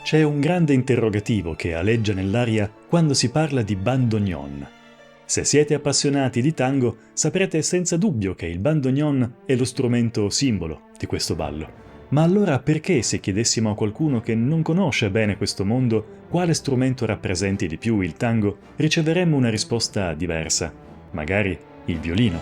C'è un grande interrogativo che aleggia nell'aria quando si parla di bandoneon. Se siete appassionati di tango, saprete senza dubbio che il bandoneon è lo strumento simbolo di questo ballo. Ma allora perché, se chiedessimo a qualcuno che non conosce bene questo mondo quale strumento rappresenti di più il tango, riceveremmo una risposta diversa, magari il violino?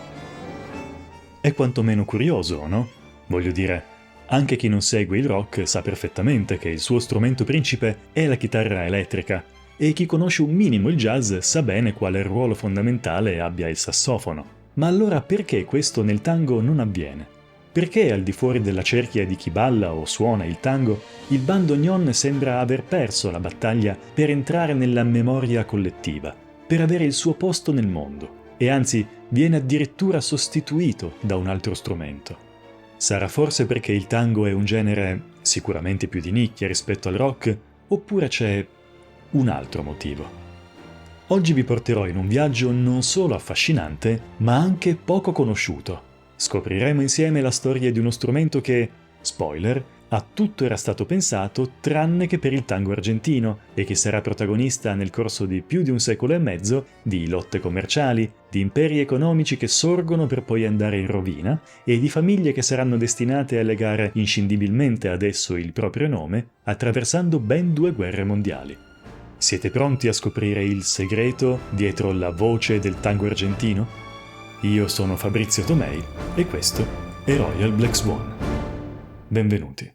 È quantomeno curioso, no? Voglio dire, anche chi non segue il rock sa perfettamente che il suo strumento principe è la chitarra elettrica, e chi conosce un minimo il jazz sa bene quale ruolo fondamentale abbia il sassofono. Ma allora perché questo nel tango non avviene? Perché al di fuori della cerchia di chi balla o suona il tango, il bandoneon sembra aver perso la battaglia per entrare nella memoria collettiva, per avere il suo posto nel mondo, e anzi viene addirittura sostituito da un altro strumento? Sarà forse perché il tango è un genere sicuramente più di nicchia rispetto al rock, oppure c'è un altro motivo? Oggi vi porterò in un viaggio non solo affascinante, ma anche poco conosciuto. Scopriremo insieme la storia di uno strumento che, spoiler, a tutto era stato pensato tranne che per il tango argentino e che sarà protagonista nel corso di più di un secolo e mezzo di lotte commerciali, di imperi economici che sorgono per poi andare in rovina e di famiglie che saranno destinate a legare inscindibilmente ad esso il proprio nome attraversando ben 2 guerre mondiali. Siete pronti a scoprire il segreto dietro la voce del tango argentino? Io sono Fabrizio Tomei e questo è Royal Black Swan. Benvenuti.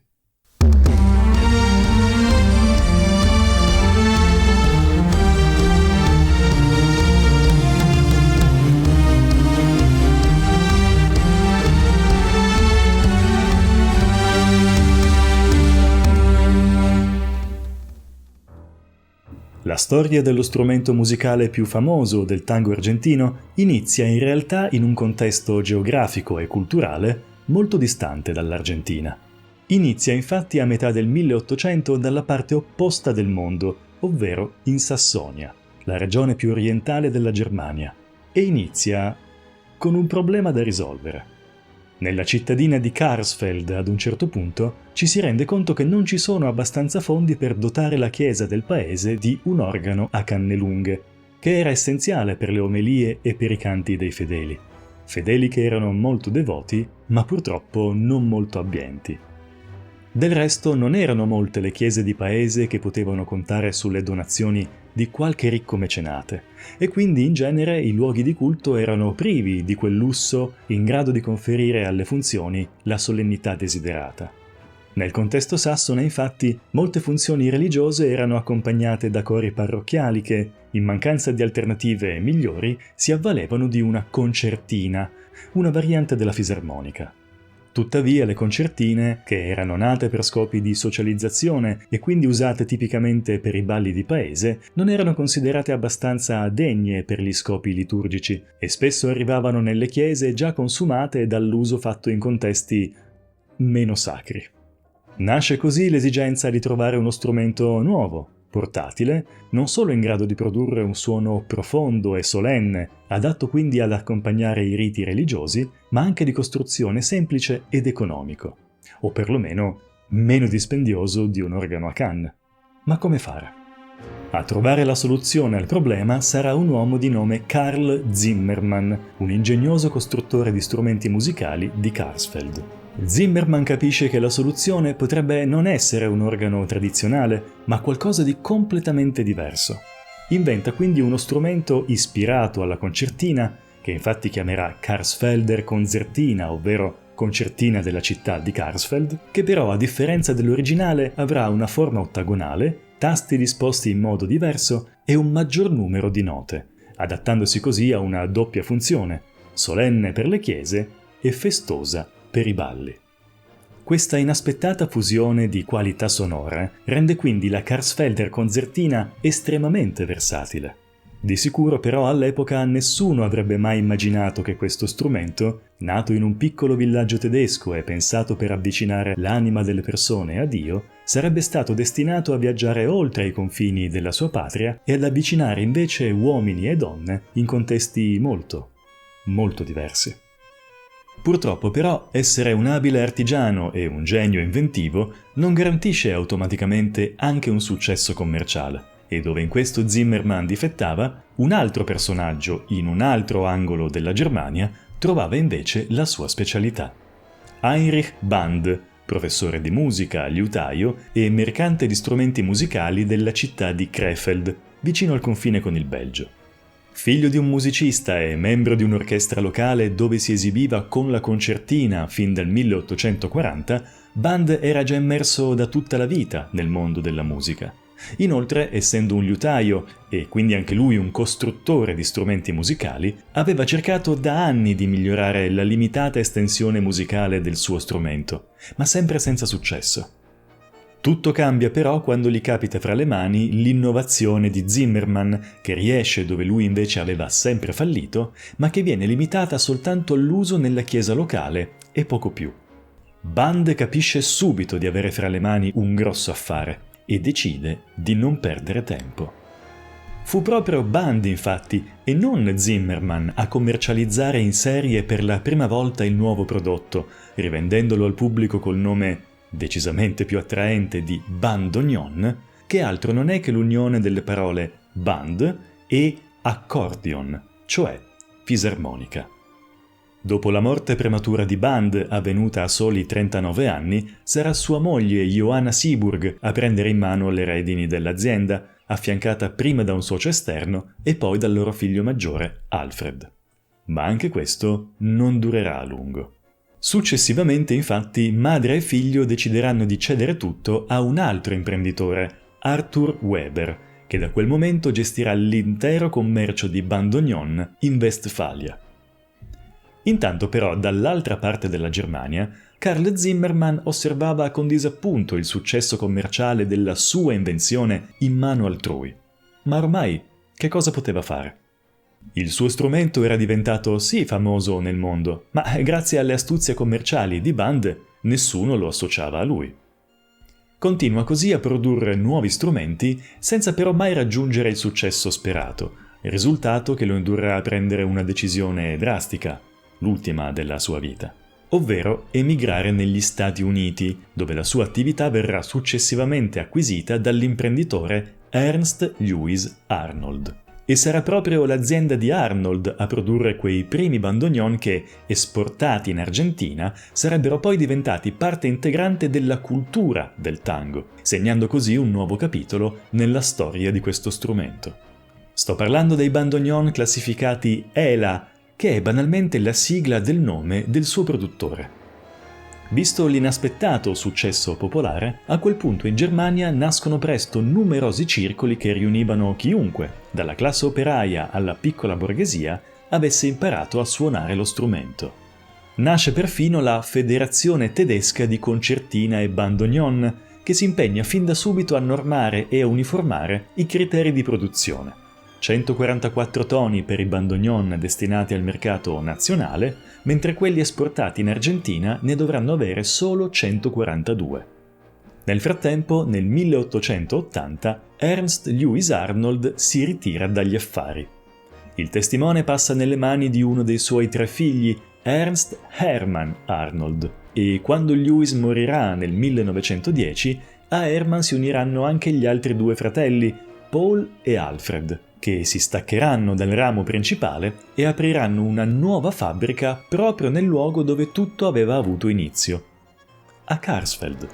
La storia dello strumento musicale più famoso del tango argentino inizia in realtà in un contesto geografico e culturale molto distante dall'Argentina. Inizia infatti a metà del 1800 dalla parte opposta del mondo, ovvero in Sassonia, la regione più orientale della Germania, e inizia con un problema da risolvere. Nella cittadina di Karsfeld, ad un certo punto, ci si rende conto che non ci sono abbastanza fondi per dotare la chiesa del paese di un organo a canne lunghe, che era essenziale per le omelie e per i canti dei fedeli. Fedeli che erano molto devoti, ma purtroppo non molto abbienti. Del resto non erano molte le chiese di paese che potevano contare sulle donazioni di qualche ricco mecenate, e quindi in genere i luoghi di culto erano privi di quel lusso in grado di conferire alle funzioni la solennità desiderata. Nel contesto sassone, infatti, molte funzioni religiose erano accompagnate da cori parrocchiali che, in mancanza di alternative migliori, si avvalevano di una concertina, una variante della fisarmonica. Tuttavia le concertine, che erano nate per scopi di socializzazione e quindi usate tipicamente per i balli di paese, non erano considerate abbastanza degne per gli scopi liturgici e spesso arrivavano nelle chiese già consumate dall'uso fatto in contesti meno sacri. Nasce così l'esigenza di trovare uno strumento nuovo, portatile, non solo in grado di produrre un suono profondo e solenne, adatto quindi ad accompagnare i riti religiosi, ma anche di costruzione semplice ed economico, o perlomeno meno dispendioso di un organo a canne. Ma come fare? A trovare la soluzione al problema sarà un uomo di nome Karl Zimmermann, un ingegnoso costruttore di strumenti musicali di Karsfeld. Zimmermann capisce che la soluzione potrebbe non essere un organo tradizionale, ma qualcosa di completamente diverso. Inventa quindi uno strumento ispirato alla concertina, che infatti chiamerà Karsfelder Concertina, ovvero concertina della città di Karsfeld, che però a differenza dell'originale avrà una forma ottagonale, tasti disposti in modo diverso e un maggior numero di note, adattandosi così a una doppia funzione, solenne per le chiese e festosa per i balli. Questa inaspettata fusione di qualità sonore rende quindi la Karsfelder Concertina estremamente versatile. Di sicuro però all'epoca nessuno avrebbe mai immaginato che questo strumento, nato in un piccolo villaggio tedesco e pensato per avvicinare l'anima delle persone a Dio, sarebbe stato destinato a viaggiare oltre i confini della sua patria e ad avvicinare invece uomini e donne in contesti molto, molto diversi. Purtroppo però essere un abile artigiano e un genio inventivo non garantisce automaticamente anche un successo commerciale, e dove in questo Zimmermann difettava, un altro personaggio in un altro angolo della Germania trovava invece la sua specialità. Heinrich Band, professore di musica, liutaio e mercante di strumenti musicali della città di Krefeld, vicino al confine con il Belgio. Figlio di un musicista e membro di un'orchestra locale dove si esibiva con la concertina fin dal 1840, Band era già immerso da tutta la vita nel mondo della musica. Inoltre, essendo un liutaio e quindi anche lui un costruttore di strumenti musicali, aveva cercato da anni di migliorare la limitata estensione musicale del suo strumento, ma sempre senza successo. Tutto cambia però quando gli capita fra le mani l'innovazione di Zimmermann, che riesce dove lui invece aveva sempre fallito, ma che viene limitata soltanto all'uso nella chiesa locale e poco più. Band capisce subito di avere fra le mani un grosso affare e decide di non perdere tempo. Fu proprio Band, infatti, e non Zimmermann a commercializzare in serie per la prima volta il nuovo prodotto, rivendendolo al pubblico col nome decisamente più attraente di bandoneon, che altro non è che l'unione delle parole band e accordion, cioè fisarmonica. Dopo la morte prematura di Band, avvenuta a soli 39 anni, sarà sua moglie Johanna Seeburg a prendere in mano le redini dell'azienda, affiancata prima da un socio esterno e poi dal loro figlio maggiore, Alfred. Ma anche questo non durerà a lungo. Successivamente, infatti, madre e figlio decideranno di cedere tutto a un altro imprenditore, Arthur Weber, che da quel momento gestirà l'intero commercio di bandoneon in Westfalia. Intanto però, dall'altra parte della Germania, Carl Zimmermann osservava con disappunto il successo commerciale della sua invenzione in mano altrui. Ma ormai, che cosa poteva fare? Il suo strumento era diventato sì famoso nel mondo, ma grazie alle astuzie commerciali di Band nessuno lo associava a lui. Continua così a produrre nuovi strumenti senza però mai raggiungere il successo sperato, risultato che lo indurrà a prendere una decisione drastica, l'ultima della sua vita, ovvero emigrare negli Stati Uniti, dove la sua attività verrà successivamente acquisita dall'imprenditore Ernst Lewis Arnold. E sarà proprio l'azienda di Arnold a produrre quei primi bandoneon che, esportati in Argentina, sarebbero poi diventati parte integrante della cultura del tango, segnando così un nuovo capitolo nella storia di questo strumento. Sto parlando dei bandoneon classificati ELA, che è banalmente la sigla del nome del suo produttore. Visto l'inaspettato successo popolare, a quel punto in Germania nascono presto numerosi circoli che riunivano chiunque, dalla classe operaia alla piccola borghesia, avesse imparato a suonare lo strumento. Nasce perfino la Federazione Tedesca di Concertina e Bandoneon, che si impegna fin da subito a normare e a uniformare i criteri di produzione. 144 toni per i bandoneon destinati al mercato nazionale, mentre quelli esportati in Argentina ne dovranno avere solo 142. Nel frattempo, nel 1880, Ernst Lewis Arnold si ritira dagli affari. Il testimone passa nelle mani di uno dei suoi 3 figli, Ernst Hermann Arnold, e quando Lewis morirà nel 1910, a Hermann si uniranno anche gli altri 2 fratelli, Paul e Alfred, che si staccheranno dal ramo principale e apriranno una nuova fabbrica proprio nel luogo dove tutto aveva avuto inizio, a Karsfeld.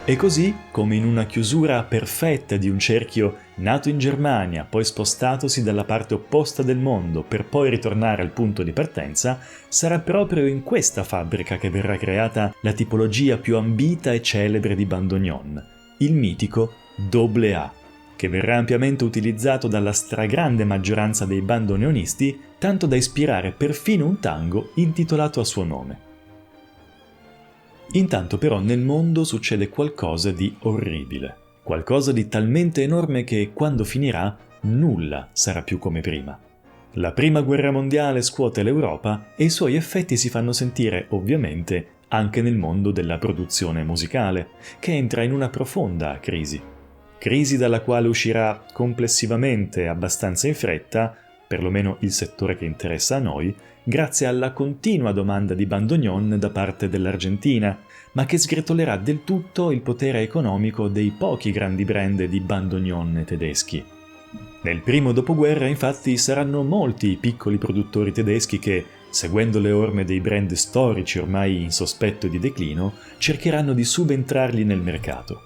E così, come in una chiusura perfetta di un cerchio nato in Germania, poi spostatosi dalla parte opposta del mondo per poi ritornare al punto di partenza, sarà proprio in questa fabbrica che verrà creata la tipologia più ambita e celebre di bandoneon, il mitico AA, che verrà ampiamente utilizzato dalla stragrande maggioranza dei bandoneonisti, tanto da ispirare perfino un tango intitolato a suo nome. Intanto però nel mondo succede qualcosa di orribile, qualcosa di talmente enorme che quando finirà nulla sarà più come prima. La prima guerra mondiale scuote l'Europa e i suoi effetti si fanno sentire ovviamente anche nel mondo della produzione musicale, che entra in una profonda crisi. Crisi dalla quale uscirà complessivamente abbastanza in fretta, perlomeno il settore che interessa a noi, grazie alla continua domanda di bandoneon da parte dell'Argentina, ma che sgretolerà del tutto il potere economico dei pochi grandi brand di bandoneon tedeschi. Nel primo dopoguerra, infatti, saranno molti i piccoli produttori tedeschi che, seguendo le orme dei brand storici ormai in sospetto di declino, cercheranno di subentrargli nel mercato.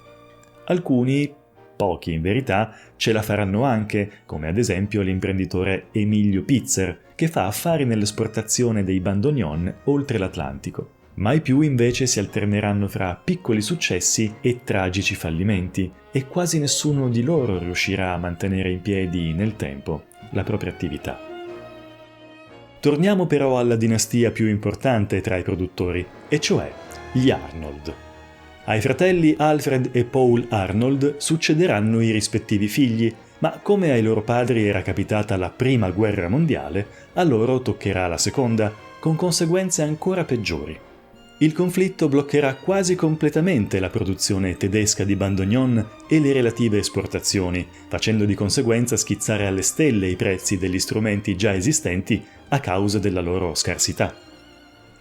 Alcuni, pochi in verità, ce la faranno anche, come ad esempio l'imprenditore Emilio Pitzer, che fa affari nell'esportazione dei bandoneon oltre l'Atlantico. Mai più invece si alterneranno fra piccoli successi e tragici fallimenti, e quasi nessuno di loro riuscirà a mantenere in piedi nel tempo la propria attività. Torniamo però alla dinastia più importante tra i produttori, e cioè gli Arnold. Ai fratelli Alfred e Paul Arnold succederanno i rispettivi figli, ma come ai loro padri era capitata la prima guerra mondiale, a loro toccherà la seconda, con conseguenze ancora peggiori. Il conflitto bloccherà quasi completamente la produzione tedesca di bandoneon e le relative esportazioni, facendo di conseguenza schizzare alle stelle i prezzi degli strumenti già esistenti a causa della loro scarsità.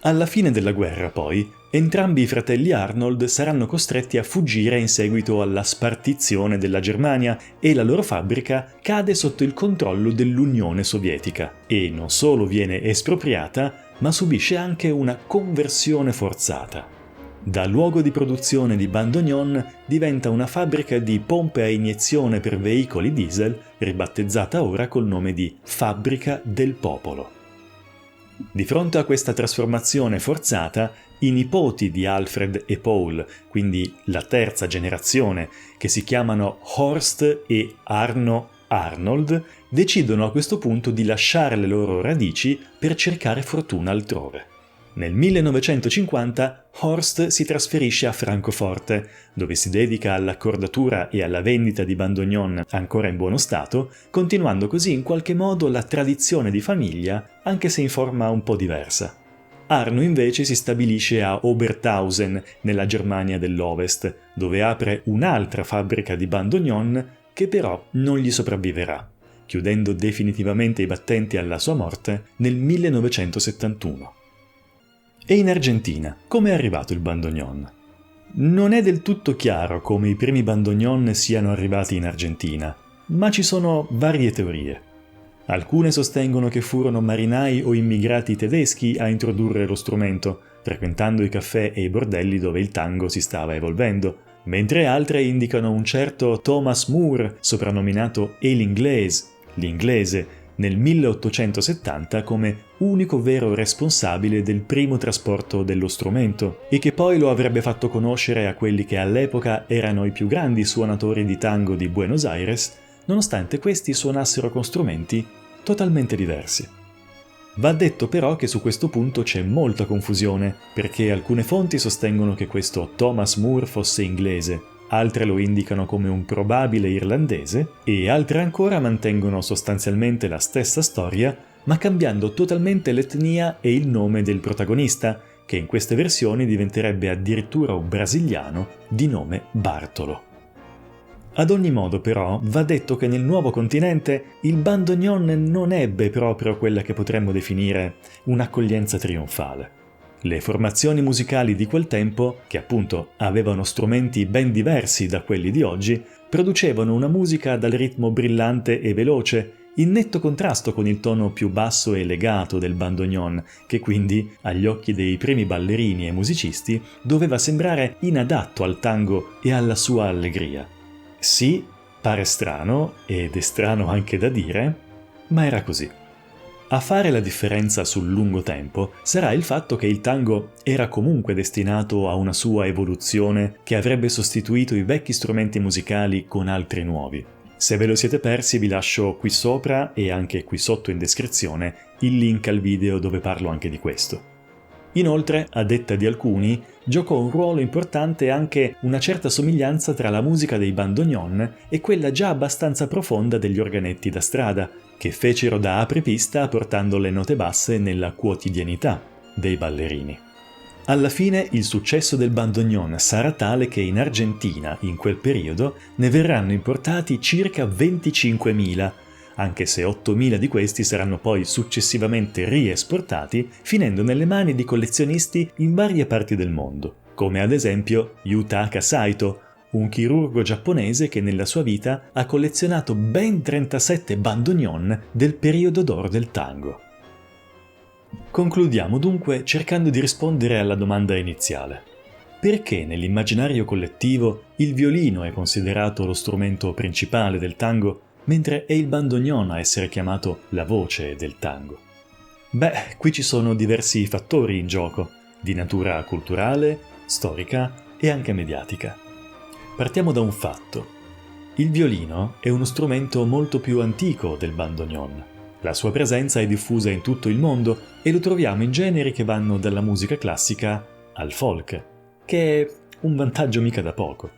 Alla fine della guerra, poi, entrambi i fratelli Arnold saranno costretti a fuggire in seguito alla spartizione della Germania e la loro fabbrica cade sotto il controllo dell'Unione Sovietica e non solo viene espropriata, ma subisce anche una conversione forzata. Da luogo di produzione di bandoneon diventa una fabbrica di pompe a iniezione per veicoli diesel, ribattezzata ora col nome di Fabbrica del Popolo. Di fronte a questa trasformazione forzata, i nipoti di Alfred e Paul, quindi la terza generazione, che si chiamano Horst e Arno Arnold, decidono a questo punto di lasciare le loro radici per cercare fortuna altrove. Nel 1950 Horst si trasferisce a Francoforte, dove si dedica all'accordatura e alla vendita di bandoneon ancora in buono stato, continuando così in qualche modo la tradizione di famiglia, anche se in forma un po' diversa. Arno invece si stabilisce a Oberthausen, nella Germania dell'Ovest, dove apre un'altra fabbrica di bandoneon che però non gli sopravviverà, chiudendo definitivamente i battenti alla sua morte nel 1971. E in Argentina, come è arrivato il bandoneon? Non è del tutto chiaro come i primi bandoneon siano arrivati in Argentina, ma ci sono varie teorie. Alcune sostengono che furono marinai o immigrati tedeschi a introdurre lo strumento, frequentando i caffè e i bordelli dove il tango si stava evolvendo, mentre altre indicano un certo Thomas Moore, soprannominato El Inglés, l'inglese, nel 1870 come unico vero responsabile del primo trasporto dello strumento e che poi lo avrebbe fatto conoscere a quelli che all'epoca erano i più grandi suonatori di tango di Buenos Aires, nonostante questi suonassero con strumenti totalmente diversi. Va detto però che su questo punto c'è molta confusione, perché alcune fonti sostengono che questo Thomas Moore fosse inglese, altre lo indicano come un probabile irlandese e altre ancora mantengono sostanzialmente la stessa storia, ma cambiando totalmente l'etnia e il nome del protagonista, che in queste versioni diventerebbe addirittura un brasiliano di nome Bartolo. Ad ogni modo però va detto che nel nuovo continente il bandoneon non ebbe proprio quella che potremmo definire un'accoglienza trionfale. Le formazioni musicali di quel tempo, che appunto avevano strumenti ben diversi da quelli di oggi, producevano una musica dal ritmo brillante e veloce, in netto contrasto con il tono più basso e legato del bandoneon, che quindi, agli occhi dei primi ballerini e musicisti, doveva sembrare inadatto al tango e alla sua allegria. Sì, pare strano, ed è strano anche da dire, ma era così. A fare la differenza sul lungo tempo sarà il fatto che il tango era comunque destinato a una sua evoluzione che avrebbe sostituito i vecchi strumenti musicali con altri nuovi. Se ve lo siete persi vi lascio qui sopra e anche qui sotto in descrizione il link al video dove parlo anche di questo. Inoltre, a detta di alcuni, giocò un ruolo importante anche una certa somiglianza tra la musica dei bandoneon e quella già abbastanza profonda degli organetti da strada, che fecero da apripista portando le note basse nella quotidianità dei ballerini. Alla fine il successo del bandoneon sarà tale che in Argentina, in quel periodo, ne verranno importati circa 25.000, anche se 8.000 di questi saranno poi successivamente riesportati, finendo nelle mani di collezionisti in varie parti del mondo, come ad esempio Yutaka Saito, un chirurgo giapponese che nella sua vita ha collezionato ben 37 bandoneon del periodo d'oro del tango. Concludiamo dunque cercando di rispondere alla domanda iniziale. Perché nell'immaginario collettivo il violino è considerato lo strumento principale del tango, mentre è il bandoneon a essere chiamato la voce del tango? Beh, qui ci sono diversi fattori in gioco, di natura culturale, storica e anche mediatica. Partiamo da un fatto. Il violino è uno strumento molto più antico del bandoneon. La sua presenza è diffusa in tutto il mondo e lo troviamo in generi che vanno dalla musica classica al folk, che è un vantaggio mica da poco.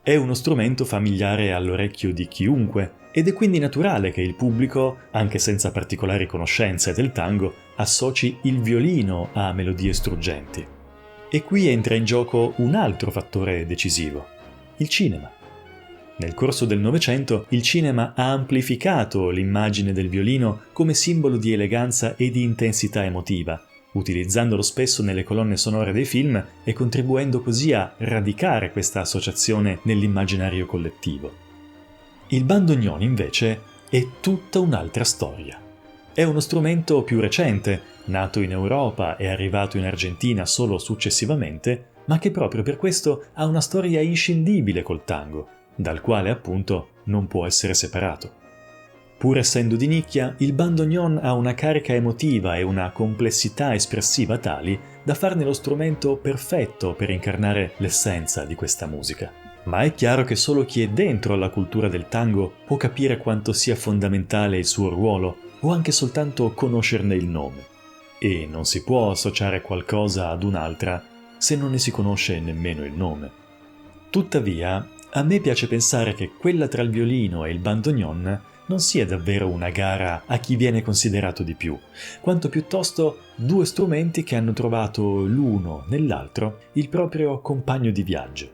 È uno strumento familiare all'orecchio di chiunque ed è quindi naturale che il pubblico, anche senza particolari conoscenze del tango, associ il violino a melodie struggenti. E qui entra in gioco un altro fattore decisivo: il cinema. Nel corso del Novecento il cinema ha amplificato l'immagine del violino come simbolo di eleganza e di intensità emotiva, utilizzandolo spesso nelle colonne sonore dei film e contribuendo così a radicare questa associazione nell'immaginario collettivo. Il bandoneon, invece, è tutta un'altra storia. È uno strumento più recente, nato in Europa e arrivato in Argentina solo successivamente, ma che proprio per questo ha una storia inscindibile col tango, dal quale appunto non può essere separato. Pur essendo di nicchia, il bandoneon ha una carica emotiva e una complessità espressiva tali da farne lo strumento perfetto per incarnare l'essenza di questa musica. Ma è chiaro che solo chi è dentro alla cultura del tango può capire quanto sia fondamentale il suo ruolo o anche soltanto conoscerne il nome. E non si può associare qualcosa ad un'altra se non ne si conosce nemmeno il nome. Tuttavia, a me piace pensare che quella tra il violino e il bandoneon non sia davvero una gara a chi viene considerato di più, quanto piuttosto due strumenti che hanno trovato l'uno nell'altro il proprio compagno di viaggio.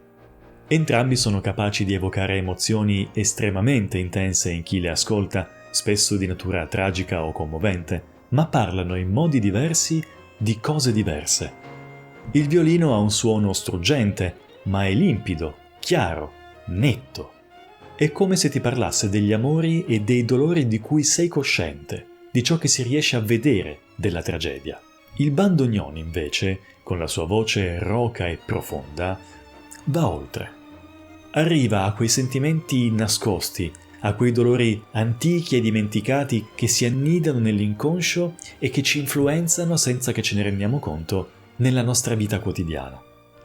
Entrambi sono capaci di evocare emozioni estremamente intense in chi le ascolta, spesso di natura tragica o commovente, ma parlano in modi diversi di cose diverse. Il violino ha un suono struggente, ma è limpido, chiaro, netto. È come se ti parlasse degli amori e dei dolori di cui sei cosciente, di ciò che si riesce a vedere della tragedia. Il bandoneon, invece, con la sua voce roca e profonda, va oltre. Arriva a quei sentimenti nascosti, a quei dolori antichi e dimenticati che si annidano nell'inconscio e che ci influenzano senza che ce ne rendiamo conto nella nostra vita quotidiana.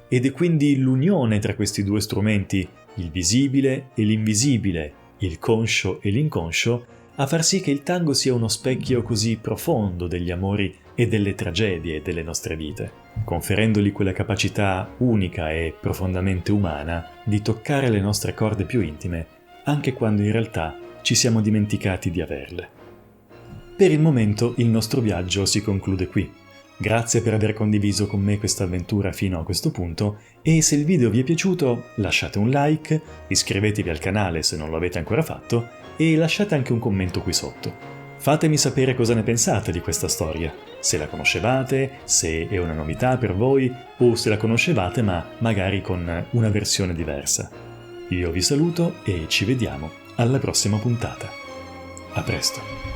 Ed è quindi l'unione tra questi due strumenti, il visibile e l'invisibile, il conscio e l'inconscio, a far sì che il tango sia uno specchio così profondo degli amori e delle tragedie delle nostre vite, conferendogli quella capacità unica e profondamente umana di toccare le nostre corde più intime, anche quando in realtà ci siamo dimenticati di averle. Per il momento il nostro viaggio si conclude qui. Grazie per aver condiviso con me questa avventura fino a questo punto e se il video vi è piaciuto lasciate un like, iscrivetevi al canale se non lo avete ancora fatto e lasciate anche un commento qui sotto. Fatemi sapere cosa ne pensate di questa storia, se la conoscevate, se è una novità per voi o se la conoscevate ma magari con una versione diversa. Io vi saluto e ci vediamo alla prossima puntata. A presto!